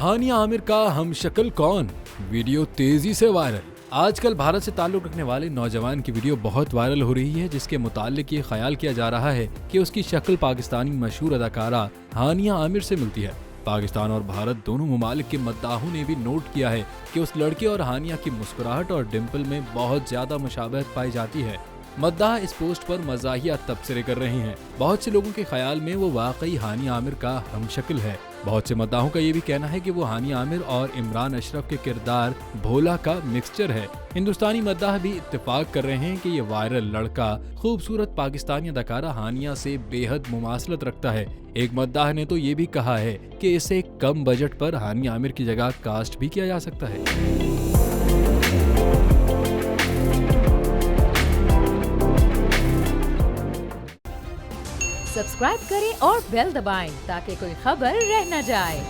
हानिया आमिर का हमशक्ल कौन? वीडियो तेजी से वायरल। आजकल भारत से ताल्लुक रखने वाले नौजवान की वीडियो बहुत वायरल हो रही है, जिसके मुताल्लिक ये ख्याल किया जा रहा है कि उसकी शक्ल पाकिस्तानी मशहूर अदाकारा हानिया आमिर से मिलती है। पाकिस्तान और भारत दोनों ममालिक के मद्दाहों ने भी नोट किया है कि उस लड़के और हानिया की मुस्कुराहट और डिम्पल में बहुत ज्यादा मुशाबहत पाई जाती है। मद्दाह इस पोस्ट पर मज़ाहिया तबसरे कर रहे हैं। बहुत से लोगों के ख्याल में वो वाकई हानिया आमिर का हमशक्ल है। बहुत से मद्दाहों का ये भी कहना है कि वो हानिया आमिर और इमरान अशरफ के किरदार भोला का मिक्सचर है। हिंदुस्तानी मद्दाह भी इत्तेफाक कर रहे हैं कि ये वायरल लड़का खूबसूरत पाकिस्तानी अदाकारा हानिया से बेहद मुमासलत रखता है। एक मद्दाह ने तो ये भी कहा है कि इसे कम बजट पर हानिया आमिर की जगह कास्ट भी किया जा सकता है। सब्सक्राइब करें और बेल दबाएं ताकि कोई खबर रह न जाए।